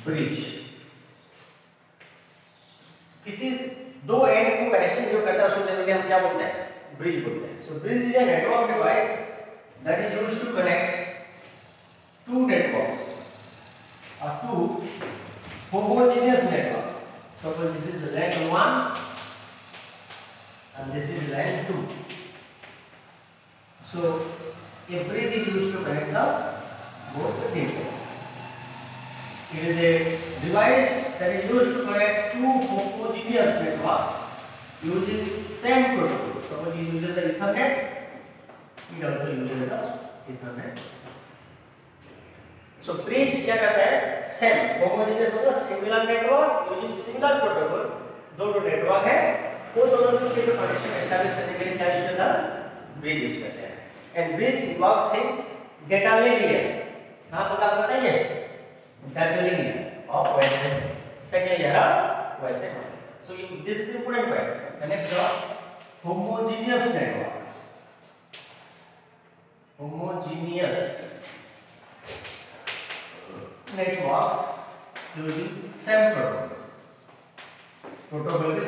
Bridge किसी दो and को कनेक्शन जो करता है उसको जनरली हम क्या बोलते हैं, ब्रिज बोलते हैं. So bridge is a network device that is used to connect to networks or two homogeneous network. Suppose this is LAN 1 and this is LAN 2. So a bridge is used to connect the both the network. It is a device that is used to connect two homogeneous network using same protocol. Suppose it uses the Ethernet, it also uses the Ethernet. So bridge क्या करता है, same homogeneous मतलब similar network using similar protocol. दोनों network है वो दोनों के बीच connection establish करने के लिए क्या यूज करता है, ब्रिज यूज करते हैं. And bridge works in data link layer. कहां पर काम करता है ये, डेटा लिंक लेयर और वैसे सेकंड लेयर वैसे. So this is important point, connect the homogeneous network. Homogeneous networks using same protocol के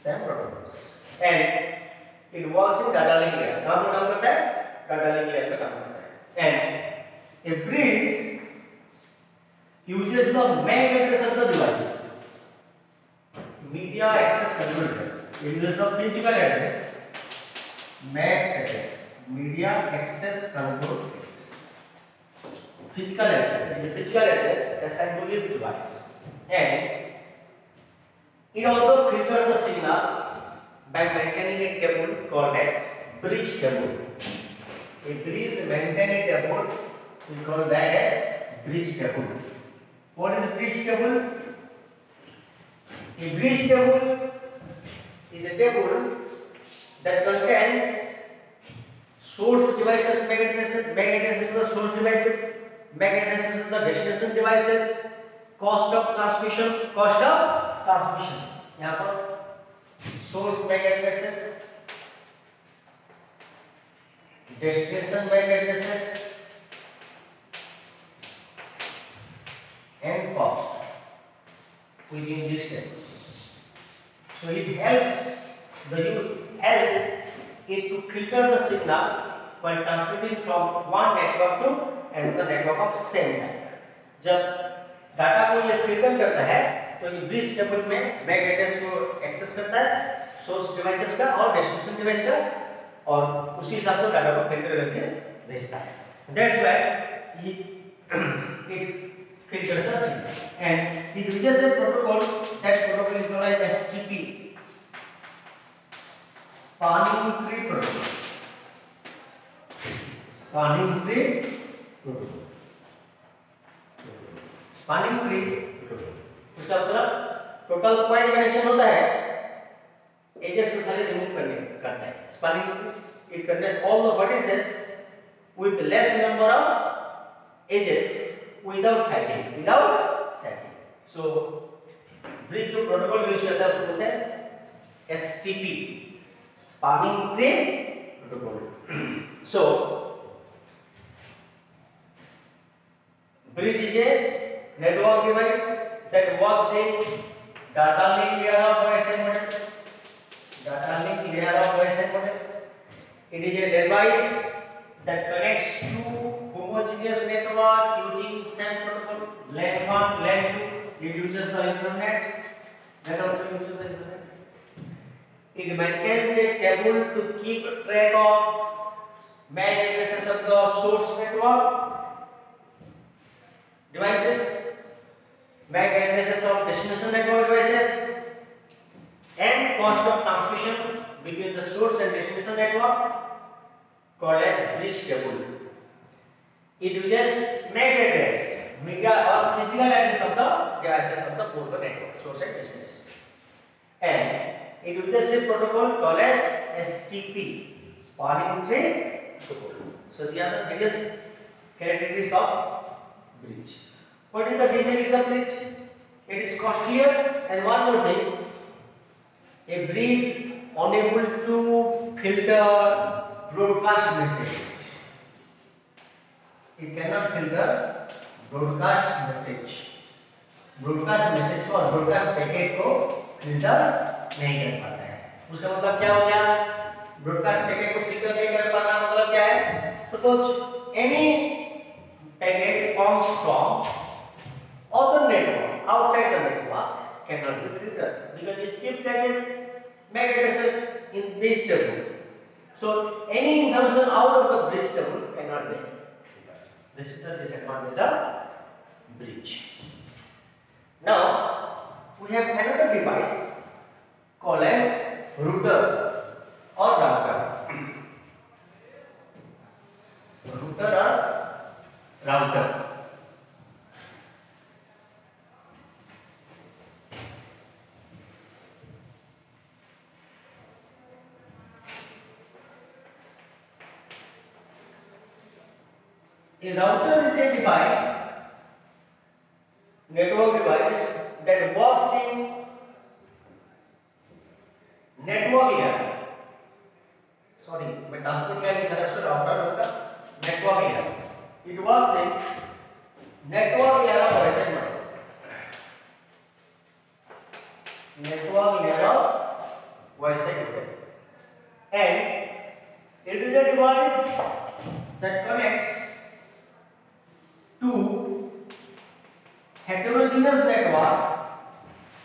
same protocols and it works in data link layer. कहाँ पर काम करता है, data link layer पे काम करता है. And a bridge uses the MAC address of the devices, media access control address. It uses the physical address, MAC address, media access control address. Physical address assigned to this device, and it also filters the signal by maintaining a table called as bridge table. A bridge maintain a table, we call that as bridge table. What is a bridge table? A bridge table is a table that contains source devices, MAC addresses of the source devices, MAC addresses of the destination devices, cost of transmission. यहाँ पर source MAC addresses, destination MAC addresses and cost within this table. So it helps it to filter the signal while transmitting from one network to another network of same type. जब data को ये filter करता है तो ये bridge table में MAC address को access करता है, सोर्स डिवाइसेस का और डेस्टिनेशन डिवाइस का, और उसी हिसाब से डाटा को फिल्टर करके भेजता है. That's why it filters the signal and it uses a protocol. That protocol is called as STP, spanning tree protocol. Spanning tree protocol. Spanning tree protocol. इसका मतलब टोटल पॉइंट कनेक्शन होता है, edges को खाली remove करता है. Spanning tree it contains all the vertices with less number of edges without sagging. So bridge जो protocol use करता है उसको बोलते हैं STP, spanning tree protocol. So bridge is a network device that works in data link layer of voice and modem. It is a device that connects two homogeneous network using same protocol. LAN 1, LAN 2. It uses the Ethernet. That also uses the Ethernet. It maintains a table to keep track of MAC addresses of the source network devices, MAC addresses of destination network devices, and cost of transmission between the source and destination network called as bridge table. It uses MAC address, media or physical address of the devices of the both the network, source and destination, and it uses a protocol called as STP, spanning tree protocol. So these are the various characteristics of bridge. What is the demerits of bridge? It is costlier, and one more thing, a bridge unable to filter broadcast message. It cannot filter broadcast message, broadcast message को और broadcast packet को filter नहीं कर पाता है। उसका मतलब क्या हो गया, ब्रॉडकास्ट पैकेट को फिल्टर नहीं कर पाना मतलब क्या है, suppose any packet comes from other network outside the network cannot be filtered because it keeps taking MAC addresses in bridge table. So any information out of the bridge table cannot be filtered. This is the disadvantage of bridge. Now we have another device called as router or router. Router or router. A router is a device, network device that works in network layer. Sorry, मैं transport layer लिखा था, उसको router होगा network layer. It works in network layer of Wi-Fi model. Network layer of Wi-Fi model. And it is a device that connects to heterogeneous network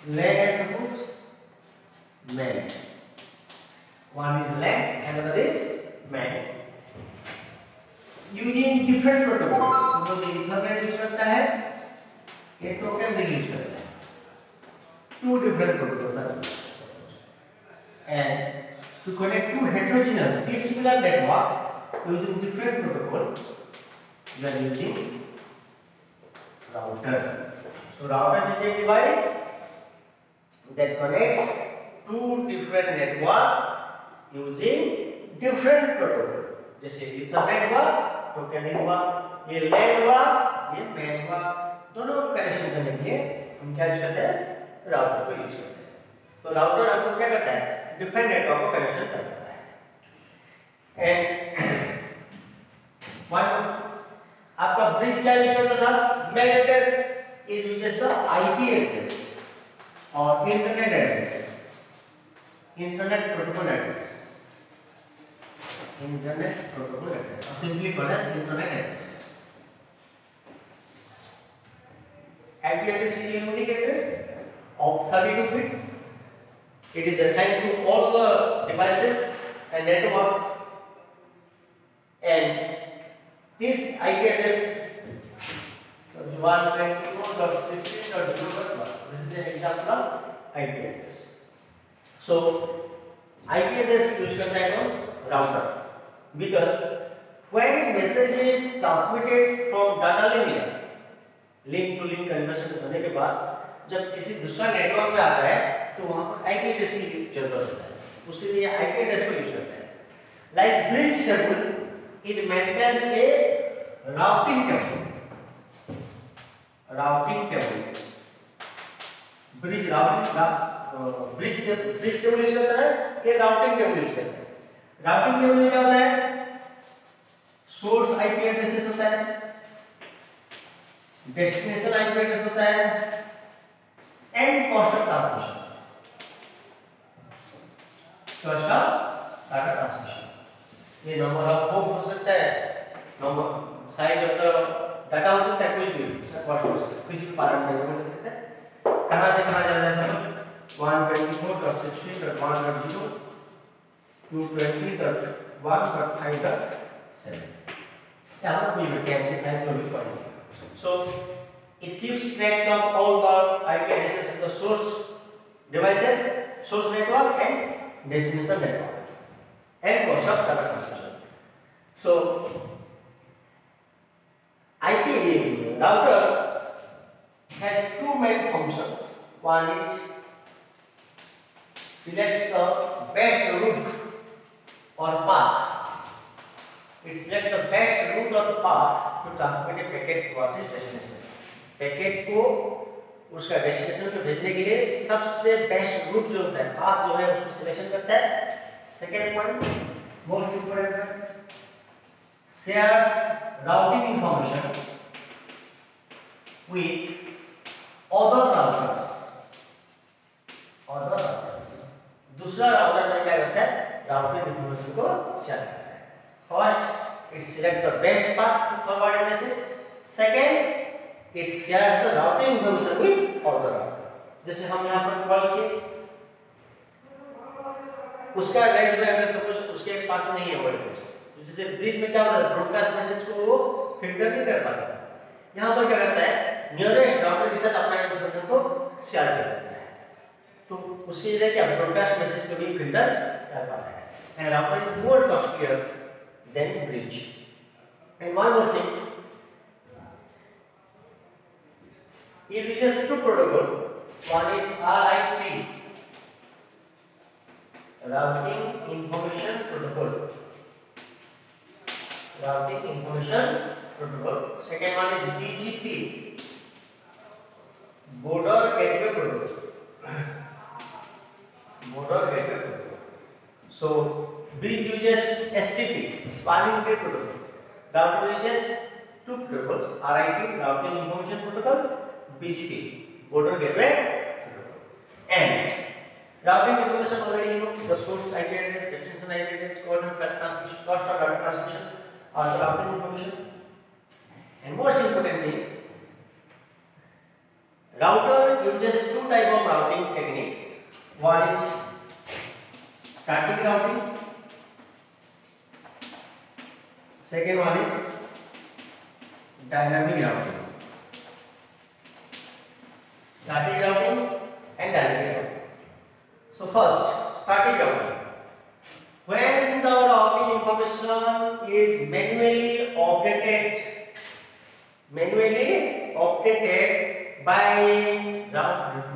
LAN, suppose MAN. One is LAN, another is MAN. Using different protocols. Suppose ये Ethernet use करता है, ये token ring use करता है. Two different protocols are used. And to connect two heterogeneous dissimilar network using different protocol, we are using router. So router is a device that connects two different network using different protocol. जैसे Ethernet हुआ, token हुआ, ये LAN हुआ, ये MAN हुआ, दोनों को connection करने के लिए हम क्या यूज करते हैं, राउटर को यूज करते हैं. तो राउटर आपको क्या करता है, डिफरेंट नेटवर्क को कनेक्शन करता है. एंड वन आपका ब्रिज क्या यूज करता था, MAC address, it uses the IP address or internet address, internet protocol address, internet protocol address, or simply called as internet address. IP address is a unique address of 32 bits. It is assigned to all the devices and network, and this IP address, so 124.16.0.1, this is an example of IP address. So IP address use करता है कौन, router, because when message is transmitted from data link, link to link conversion होने के बाद जब किसी दूसरा network में आता है तो वहां पर IP एड्रेस की जरूरत होता है, उसके लिए IP एड्रेस को यूज करते हैं. Like bridge table, it maintains a routing table. Routing table. Bridge routing, bridge table use करता है, ये routing table यूज करता है. Routing table में क्या होता है, source IP addresses होता है, destination IP address होता है, and cost of transmission. Cost of data transmission. ये नंबर ऑफ होप हो सकता है, number size of the data हो सकता है, कुछ भी उसका कॉस्ट हो सकता है, किसी भी पैरामीटर में ले सकते हैं. कहां से कहां जाना है, समझ 124.16.1.0 to 20.1.5.7, यहां कोई भी कैटेगरी टाइप जो भी पढ़ेंगे. So it keeps tracks of all the IP addresses of the source devices, source network and destination network, and cost of data transmission. So IP router has two main functions. One is select the best route or path. It selects the best route or path to transmit a packet across its destination. Packet को उसका destination पे भेजने के लिए सबसे best route जो है, path जो है उसको सिलेक्शन करता है. Second point, most important point, shares routing information with other routers. दूसरा राउटर में क्या करता है, राउटिंग इन्फॉर्मेशन को शेयर करता है. First it select the best path to forward a message. Second it shares the routing information with other router. जैसे हम यहां पर कॉल किए, उसका एड्रेस में अगर सपोज उसके पास नहीं है वो एड्रेस, तो जैसे ब्रिज में क्या होता है, ब्रॉडकास्ट मैसेज को वो फिल्टर नहीं कर पाता था. यहां पर क्या करता है, नियरेस्ट राउटर के साथ अपना इन्फॉर्मेशन को शेयर कर देता है, तो उसकी वजह क्या ब्रॉडकास्ट मैसेज को भी फिल्टर कर पाता है. And router is more costlier then bridge. And one more thing, it uses two protocol. One is RIP, routing information protocol. Second one is BGP, border gateway protocol. So bridge uses STP, spanning tree protocol. Router uses two protocols, RIP, routing information protocol, BGP, border gateway protocol. And routing information already you know, the source IP address, destination IP address, cost of data transmission are the routing information. And most important thing, router uses two type of routing techniques. One is static routing, second one is dynamic routing. Static routing and dynamic routing. So first, static routing. When the routing information is manually updated by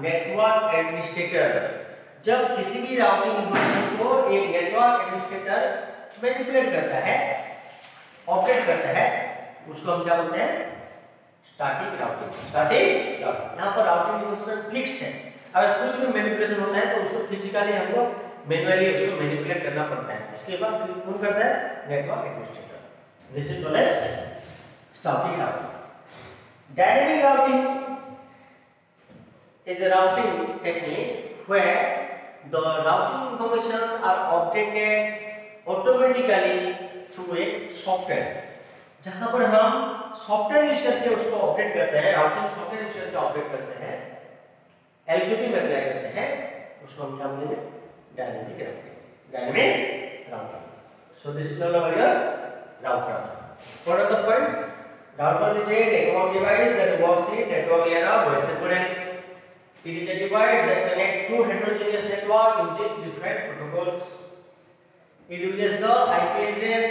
network administrator, जब किसी भी routing information को एक network administrator manipulate करता है, operate करता है, उसको हम क्या बोलते हैं, स्टैटिक राउटिंग. यहाँ पर राउटिंग इन्फॉर्मेशन फिक्स्ड है. अगर कुछ भी मैनिपुलेशन होता है तो उसको फिजिकली हमको मैन्युअली उसको मैनिपुलेट करना पड़ता है. इसके बाद कौन करता है, network administrator. This is called as static routing. Dynamic routing is a routing technique where the routing information are updated automatically through a software. जहां पर हम सॉफ्टवेयर यूज करके उसको अपडेट करते हैं, राउटिंग सॉफ्टवेयर यूज करके अपडेट करते हैं, एल्गोरिथम अप्लाई करते हैं, उसको हम क्या बोलेंगे, dynamic routing. So this is all about your router. What are the points? Router is a network device that works in network layer of voice component. It is a device that connects two heterogeneous networks using different protocols. It uses the IP address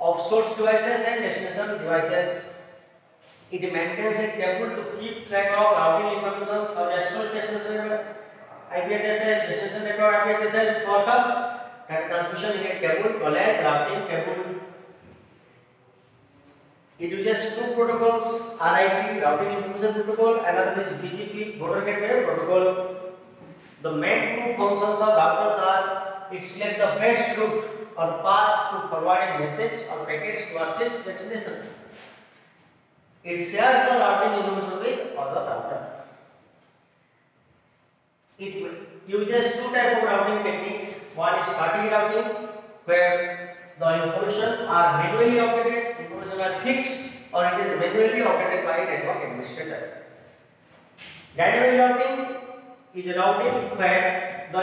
of source devices and destination devices. It maintains a table to keep track of routing information such as source destination IP addresses, destination network IP addresses, cost of data transmission in a table called as routing table. It uses two protocols, RIP, routing information protocol, another is BGP, border gateway protocol. The main two functions of routers are: it selects the best route or path to forward a message or packets to its destination. It shares the routing information with other router. It uses two types of routing techniques. One is static routing, where the information are manually updated, information are fixed, or it is manually updated by network administrator. Dynamic routing is a routing where the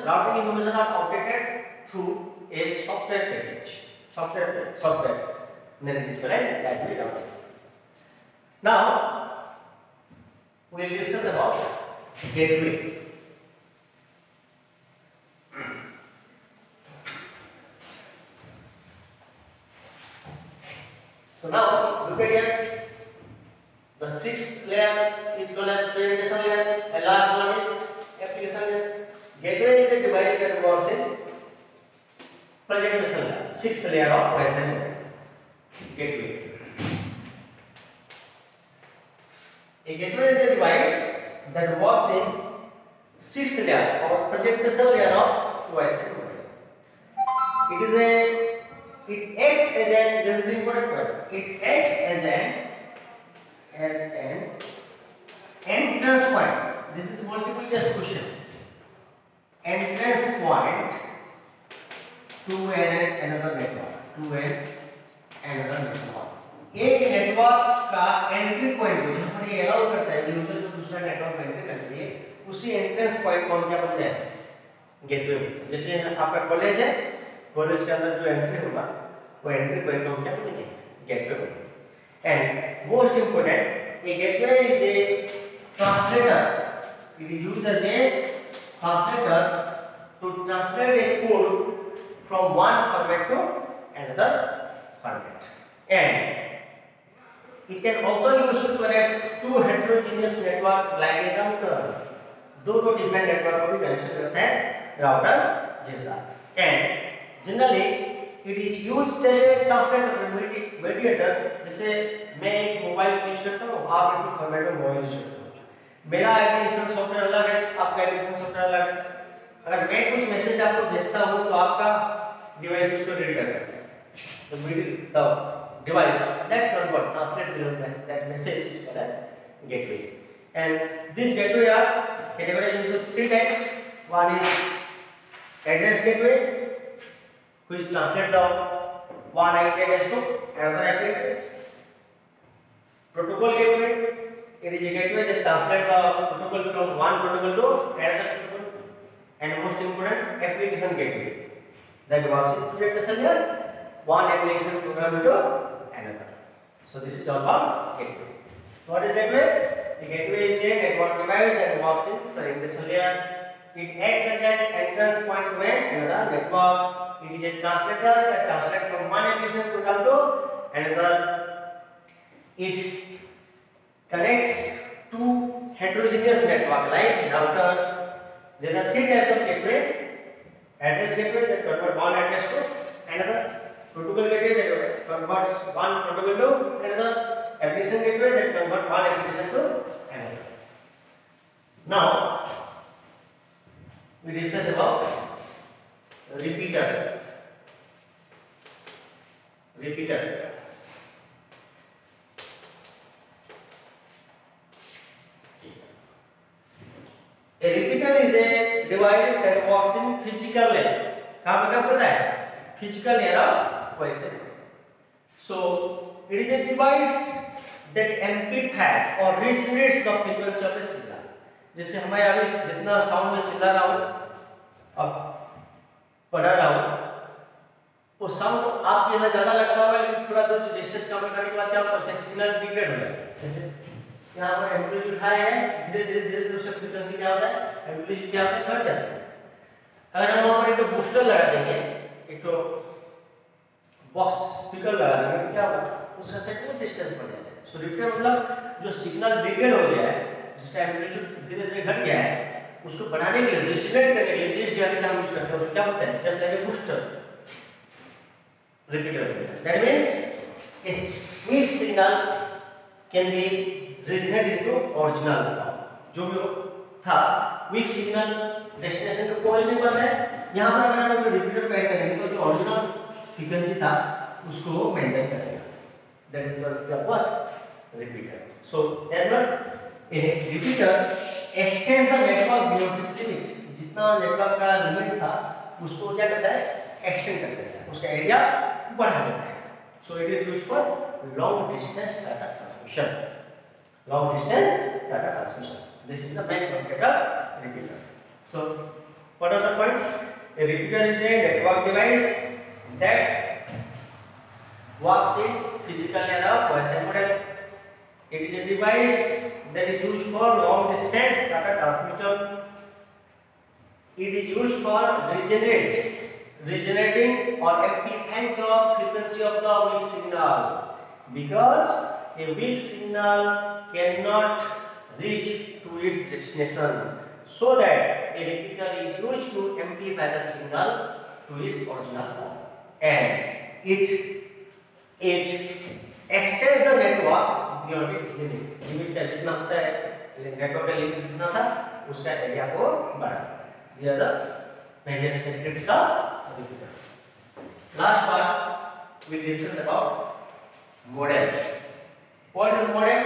routing information are updated through a software package. Software. Then it is called as dynamic routing. Now we will discuss about gateway. So now look at here. The sixth layer is called as presentation layer, and last one is application layer. Gateway is a device that works in presentation layer, sixth layer of presentation gateway. A gateway is a device that works in sixth layer or presentation layer of presentation. It acts as an, this is important point, it acts as an as an entrance point. This is multiple choice question. Entrance point to another network. एक network का entry point जहां पर ये allow करता है user को दूसरा network में एंट्री करने के लिए, उसी एंट्रेंस पॉइंट को हम क्या बोलते हैं? गेटवे। जैसे आपका कॉलेज है, कॉलेज के अंदर जो एंट्री होगा वो एंट्री पॉइंट को हम क्या बोलेंगे? गेटवे बोलेंगे। And most important, a gateway is a translator. It is used as a translator to translate a code from one format to another format, and it can also used to connect two heterogeneous network like a router. दो different network को भी connection करता है router जैसा। And generally it is used as a translator mediator. जैसे मैं एक mobile use करता हूँ, आप एक फॉर्मेट में मोबाइल यूज करते हो, मेरा एप्लीकेशन सॉफ्टवेयर अलग है, आपका एप्लीकेशन सॉफ्टवेयर अलग है। अगर मैं कुछ मैसेज आपको भेजता हूं तो आपका डिवाइस उसको रीड करता है, तो the device that convert translate that message is called as gateway. And this gateway are categorized into three types. One is address gateway, which translate the one IP address to another IP address. Protocol gateway, it is a gateway that translate the protocol from one protocol to another protocol. And most important, application gateway that works in project layer, one application program to another. So this is all about gateway. So what is gateway? The gateway is a network device that works in application layer. It acts as an entrance point to another network. It is a translator that translates from one application program to another. It connects two heterogeneous network like router. There are three types of gateway: address gateway that convert one address to another, protocol gateway that converts one protocol to another, application gateway that convert one application to another. Now we discuss about repeater. A repeater is a device that works in physical layer. काम क्या करता है? Physical layer of voice. So it is a device that amplifies or regenerates the frequency of a signal. जैसे हमारे अभी जितना sound में चिल्ला रहा हूँ, अब पढ़ा रहा हूँ, वो साउंड आपके यहाँ ज़्यादा लगता होगा, लेकिन थोड़ा दूर डिस्टेंस कवर करने के बाद क्या होता है? सिग्नल डिग्रेड हो जाता है। जैसे यहाँ पर एम्पलीट्यूड हाई है, धीरे धीरे उसका फ्रीक्वेंसी क्या होता है? एम्पलीट्यूड क्या होता है? घट जाता है। अगर हम वहाँ पर एक तो बूस्टर लगा देंगे, एक तो बॉक्स स्पीकर लगा देंगे, क्या होगा? उसका सेगमेंट डिस्टेंस बढ़ जाता है। सो रिपीटर मतलब जो सिग्नल डिग्रेड हो गया है, जिसका एम्पलीट्यूड धीरे धीरे घट गया है, उसको बढ़ाने के लिए, रिजेनरेट करने के लिए जिस डिवाइस का हम यूज करते हैं उसको क्या बोलते हैं? Just like a booster repeater. That means it's weak signal can be regenerate into original. जो भी था वीक सिग्नल डेस्टिनेशन को पहुंच नहीं पाता है, यहाँ पर अगर हम रिपीटर को ऐड करेंगे तो जो ओरिजिनल फ्रीक्वेंसी था उसको वो मेंटेन करेगा। That is the what repeater. So that what A repeater x tends the network beyond it's limit. जितना नेटवर्क का लिमिट था उसको क्या करता है? एक्सटेंड कर देता है, उसका एरिया बढ़ा देता है। So it is used for long distance data transmission. Long distance data transmission, this is the main concept of repeater. So what are the points? A repeater is a network device that works in physical layer of voice model. It is a device that is used for long distance data transmission. It is used for regenerating or amplifying the frequency of the weak signal, because a weak signal cannot reach to its destination, so that a repeater is used to amplify the signal to its original form, and it extends the network beyond its limit. Limit का जितना होता है, network का limit जितना था उसका area को बढ़ाता है। ये the various characteristics of repeater. Last part we discuss about modem. What is modem?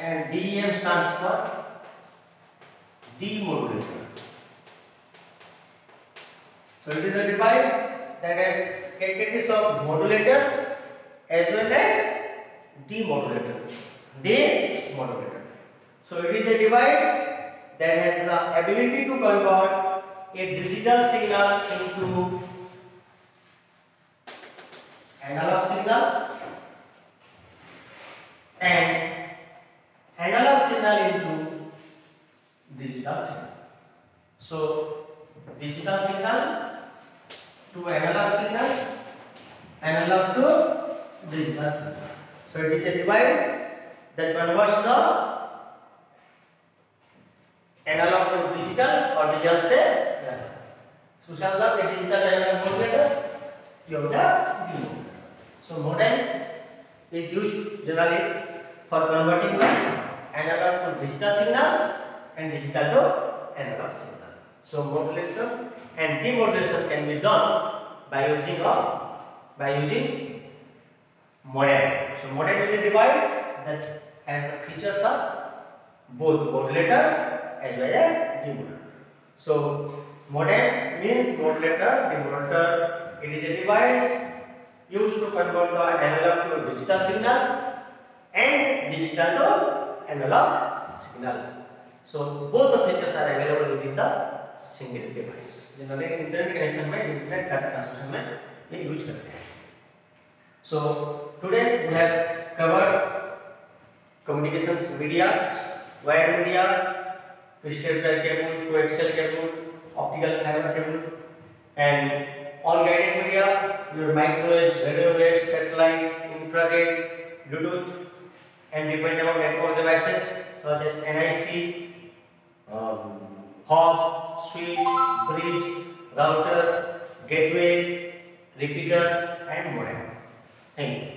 and DEM stands for demodulator. So it is a device that has capabilities of modulator as well as demodulator. Demodulator. So it is a device that has the ability to convert a digital signal into analog signal and analog signal into digital signal. So digital signal to analog signal, analog to digital signal. So it is a device that converts the analog to digital or digital से analog. So shall the digital analog modulator, you have the demodulator. So modem is used generally for converting the analog to digital signal and digital to analog signal. So modulation and demodulation can be done by using modem. So modem is a device that has the features of both modulator as well as demodulator. So modem means modulator, demodulator. It is a device used to convert the analog to digital signal and digital to analog signal. So both the features are available within the single device. Generally internet connection में internet data transmission में ये use करते हैं. So today we have covered communications media, wired media, twisted pair cable, coaxial cable, optical fiber cable, and all guided media, your microwaves, radio waves, satellite, infrared, Bluetooth, and depending on network devices such as NIC, hop, switch, bridge, router, gateway, repeater, and modem. Thank you.